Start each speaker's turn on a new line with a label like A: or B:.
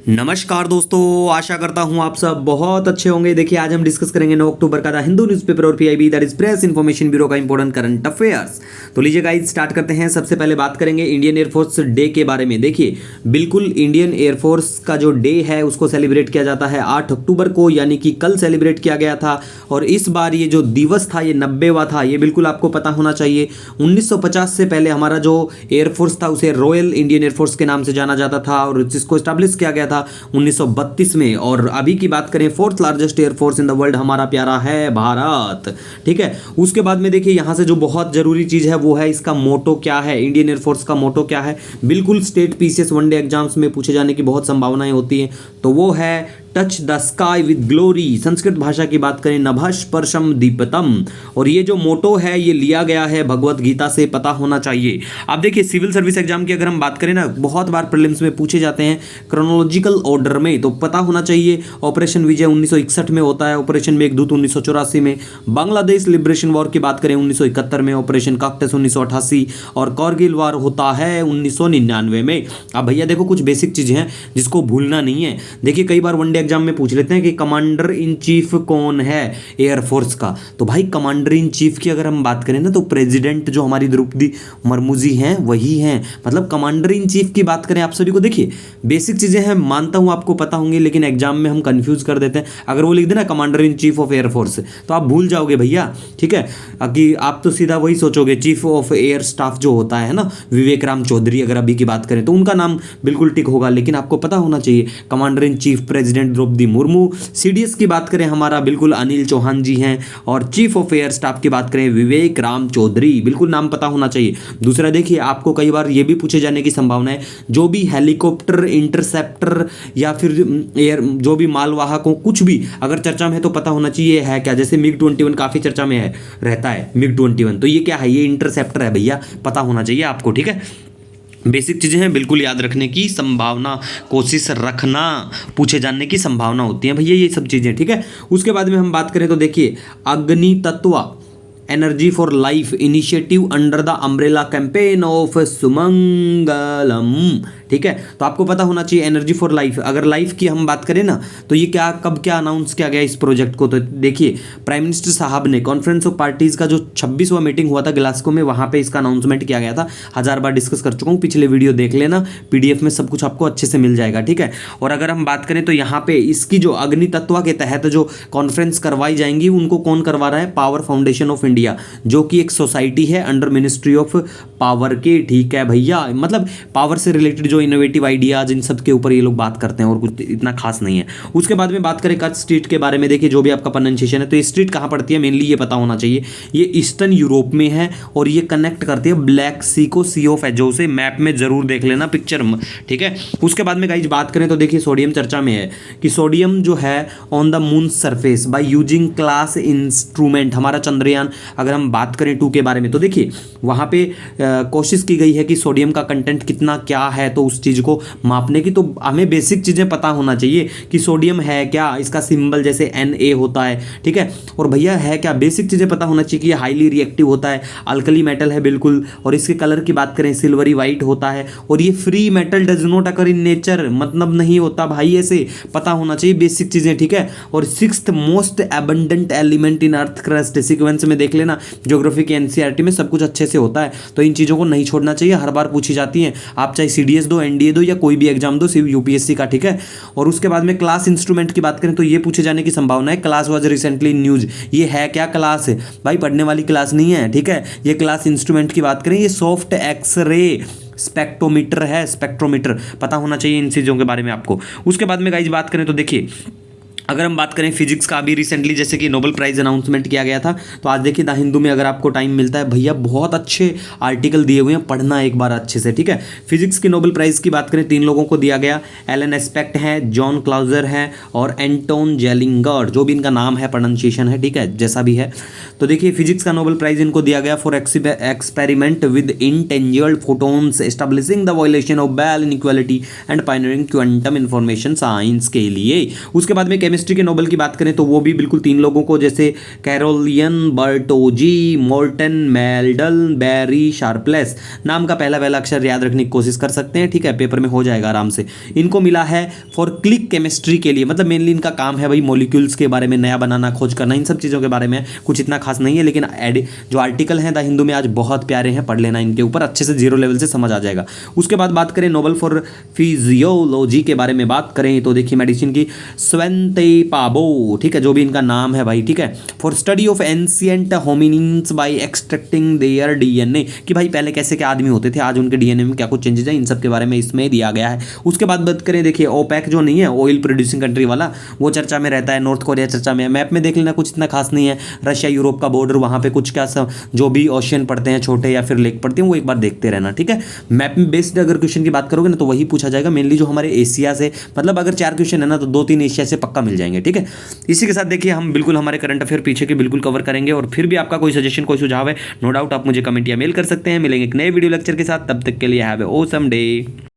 A: नमस्कार दोस्तों, आशा करता हूं आप सब बहुत अच्छे होंगे। देखिए आज हम डिस्कस करेंगे 9 अक्टूबर का द हिंदू न्यूज़पेपर और PIB that is press information bureau का इंपॉर्टेंट करंट अफेयर्स। तो लीजिए गाइस स्टार्ट करते हैं। सबसे पहले बात करेंगे इंडियन एयरफोर्स डे के बारे में। देखिए बिल्कुल इंडियन एयरफोर्स का जो डे है उसको सेलिब्रेट किया जाता है 8 अक्टूबर को, यानी कि कल सेलिब्रेट किया गया था। और इस बार ये जो दिवस था ये 90वां था, ये बिल्कुल आपको पता होना चाहिए। 1950 से पहले हमारा जो एयरफोर्स था उसे रॉयल इंडियन एयरफोर्स के नाम से जाना जाता था और जिसको स्टैब्लिश किया गया था 1932 में। और अभी की बात करें fourth largest air force in the world हमारा प्यारा है भारत। ठीक है, उसके बाद में देखिए यहाँ से जो बहुत जरूरी चीज है वो है इसका मोटो क्या है। इंडियन एयरफोर्स का मोटो क्या है, बिल्कुल स्टेट पीसीएस वनडे एग्जाम्स में पूछे जाने की बहुत संभावनाएं होती हैं। तो वो है touch the sky with glory. Sanskrit भाषा की बात करें नभः स्पर्शम दीप्तम। और ये जो मोटो है ये लिया गया है भगवत गीता से, पता होना चाहिए। आप देखिए सिविल सर्विस एग्जाम की अगर हम बात करें ना, बहुत बार प्रीलिम्स में पूछे जाते हैं क्रोनोलॉजिकल ऑर्डर में, तो पता होना चाहिए। ऑपरेशन विजय 1961 में होता है, ऑपरेशन मेघदूत 1984 में, बांग्लादेश लिबरेशन वॉर की बात करें 1971 में, ऑपरेशन काक्टस 1988 और कारगिल वार होता है 1999 में। अब भैया देखो कुछ बेसिक चीजें हैं जिसको भूलना नहीं है। देखिए कई बार वनडे एग्जाम में पूछ लेते हैं कि कमांडर इन चीफ कौन है एयरफोर्स का। तो भाई कमांडर इन चीफ की अगर हम बात करें ना तो प्रेसिडेंट जो हमारी द्रौपदी मुर्मू जी हैं वही हैं। मतलब कमांडर इन चीफ की बात करें आप सभी को, देखिए बेसिक चीजें हैं, मानता हूं आपको पता होंगी, लेकिन एग्जाम में हम कंफ्यूज कर देते हैं। अगर वो लिख देना commander in chief of air force तो आप भूल जाओगे भैया। ठीक है, कि आप तो सीधा वही सोचोगे चीफ ऑफ एयर स्टाफ जो होता है ना विवेक राम चौधरी, अगर अभी की बात करें तो उनका नाम बिल्कुल टिक होगा। लेकिन आपको पता होना चाहिए commander in chief president Droupadi Murmu. सीडीएस की बात करें हमारा बिल्कुल अनिल चौहान जी हैं। और चीफ ऑफ एयर स्टाफ की बात करें विवेक राम चौधरी, बिल्कुल नाम पता होना चाहिए। दूसरा देखिए आपको कई बार ये भी पूछे जाने की संभावना है, जो भी हेलीकॉप्टर इंटरसेप्टर या फिर एयर जो भी मालवाहक हो कुछ भी अगर चर्चा में है तो पता होना चाहिए है क्या। जैसे मिग 21 काफी चर्चा में है, रहता है मिग 21, तो ये क्या है, ये इंटरसेप्टर है भैया, पता होना चाहिए आपको। ठीक है, बेसिक चीज़ें हैं, बिल्कुल याद रखने की संभावना, कोशिश रखना, पूछे जाने की संभावना होती है भैया ये सब चीज़ें। ठीक है, उसके बाद में हम बात करें तो देखिए अग्नि तत्व energy for life initiative under the umbrella campaign of Sumangalam. ठीक है, तो आपको पता होना चाहिए एनर्जी फॉर लाइफ। अगर लाइफ की हम बात करें ना तो ये क्या कब क्या अनाउंस किया गया इस प्रोजेक्ट को, तो देखिए प्राइम मिनिस्टर साहब ने कॉन्फ्रेंस ऑफ पार्टीज का जो 26वां मीटिंग हुआ था ग्लासगो में, वहां पे इसका अनाउंसमेंट किया गया था। 1000 बार डिस्कस कर चुका हूँ, पिछले वीडियो देख लेना, पीडीएफ में सब कुछ आपको अच्छे से मिल जाएगा। ठीक है, और अगर हम बात करें तो यहाँ पे इसकी जो अग्नि तत्व के तहत जो कॉन्फ्रेंस करवाई जाएंगी उनको कौन करवा रहा है, पावर फाउंडेशन ऑफ इंडिया, जो कि एक सोसाइटी है अंडर मिनिस्ट्री ऑफ पावर के। ठीक है भैया, मतलब पावर से रिलेटेड जो इनोवेटिव आइडियाज इन सब के ऊपर ये लोग बात करते हैं और कुछ इतना खास नहीं है। उसके बाद में बात करें कच्छ स्ट्रीट के बारे में, देखिए जो भी आपका प्रोनाउंसिएशन है, तो ये स्ट्रीट कहाँ पड़ती है मेनली ये पता होना चाहिए। ये ईस्टर्न यूरोप में है और ये कनेक्ट करती है ब्लैक सी को सी ऑफ एजो से। मैप में जरूर देख लेना पिक्चर में। ठीक है, उसके बाद में गाइस बात करें तो देखिए सोडियम चर्चा में है कि सोडियम जो है on the moon surface by using class instrument, हमारा चंद्रयान अगर हम बात करें 2 के बारे में तो देखिए वहाँ पे कोशिश की गई है कि सोडियम का कंटेंट कितना क्या है, तो उस चीज़ को मापने की। तो हमें बेसिक चीज़ें पता होना चाहिए कि सोडियम है क्या, इसका सिंबल जैसे Na होता है। ठीक है, और भैया है क्या, बेसिक चीज़ें पता होना चाहिए कि ये हाईली रिएक्टिव होता है, अल्कली मेटल है बिल्कुल, और इसके कलर की बात करें सिल्वरी वाइट होता है, और ये free metal does not occur in nature, मतलब नहीं होता भाई, ऐसे पता होना चाहिए बेसिक चीज़ें। ठीक है, और 6th most abundant element in earth crust, sequence में देख लेना, ज्योग्राफी के एनसीईआरटी में सब कुछ अच्छे से होता है। तो इन चीज़ों को नहीं छोड़ना चाहिए, हर बार पूछी जाती हैं, आप चाहे सीडीएस दो, एनडीए दो या कोई भी एग्जाम दो, सिर्फ यूपीएससी का। ठीक है, और उसके बाद में क्लास इंस्ट्रूमेंट की बात करें तो ये पूछे जाने की संभावना है। क्लास वाज रिसेंटली न्यूज, ये है क्या क्लास है भाई, पढ़ने वाली क्लास नहीं है। ठीक है, ये क्लास इंस्ट्रूमेंट की बात करें, ये सॉफ्ट एक्सरे स्पेक्ट्रोमीटर है, स्पेक्ट्रोमीटर पता होना चाहिए इन चीज़ों के बारे में आपको। उसके बाद में गाइस बात करें तो देखिए अगर हम बात करें फिजिक्स का, अभी रिसेंटली जैसे कि नोबेल प्राइज अनाउंसमेंट किया गया था, तो आज देखिए द हिंदू में अगर आपको टाइम मिलता है भैया बहुत अच्छे आर्टिकल दिए हुए हैं, पढ़ना एक बार अच्छे से। ठीक है, फिजिक्स के नोबेल प्राइज की बात करें 3 लोगों को दिया गया, एलन एस्पेक्ट हैं, जॉन क्लाउजर हैं और एंटोन जेलिंगर, जो भी इनका नाम है प्रोनाउंसिएशन है, ठीक है जैसा भी है। तो देखिए फिजिक्स का नोबेल प्राइज इनको दिया गया for experiment with intangible photons establishing the violation of Bell inequality and pioneering quantum information science के लिए। उसके बाद में केमिस्ट्री के नोबेल की बात करें तो वो भी बिल्कुल 3 लोगों को, जैसे कैरोलियन बर्टोजी, मोर्टन मेल्डल, बैरी शार्पलेस, नाम का पहला अक्षर याद रखने की कोशिश कर सकते हैं, ठीक है, पेपर में हो जाएगा आराम से। इनको मिला है फॉर क्लिक केमिस्ट्री के लिए, मतलब मेनली इनका काम है भाई मॉलिक्यूल्स के बारे में नया बनाना, खोज करना, इन सब चीज़ों के बारे में कुछ इतना खास नहीं है, लेकिन जो आर्टिकल हैं द हिंदू में आज बहुत प्यारे हैं, पढ़ लेना इनके ऊपर, अच्छे से 0 लेवल से समझ आ जाएगा। उसके बाद बात करें नोबेल फॉर फिजियोलॉजी के बारे में बात करें तो देखिए मेडिसिन की स्वेंते पाबो, ठीक है, जो भी इनका नाम है भाई, ठीक है, for study of ancient hominins by extracting their DNA, कि भाई पहले कैसे क्या आदमी होते थे, आज उनके डीएनए में क्या कुछ चेंजेस है, इन सब के बारे में इसमें दिया गया है। उसके बाद बात करें देखिए ओपेक जो नहीं है, ऑयल प्रोड्यूसिंग कंट्री वाला, वो चर्चा में रहता है, नॉर्थ कोरिया चर्चा में, मैप में देख लेना, कुछ इतना खास नहीं है, रशिया यूरोप का बॉर्डर, वहाँ पे कुछ क्या जो भी ओशियन पड़ते हैं छोटे या फिर लेक पड़ते हैं वो एक बार देखते रहना, ठीक है। मैप में बेस्ड अगर क्वेश्चन की बात करोगे ना तो वही पूछा जाएगा, मेनली जो हमारे एशिया से, मतलब अगर 4 क्वेश्चन है ना तो 2-3 एशिया से पक्का मिल जाएंगे, ठीक है। इसी के साथ देखिए हम बिल्कुल हमारे करंट अफेयर पीछे के बिल्कुल कवर करेंगे, और फिर भी आपका कोई सजेशन कोई सुझाव है नो डाउट आप मुझे कमेंट या मेल कर सकते हैं। मिलेंगे एक नए वीडियो लेक्चर के साथ, तब तक के लिए हैव ए ऑसम डे।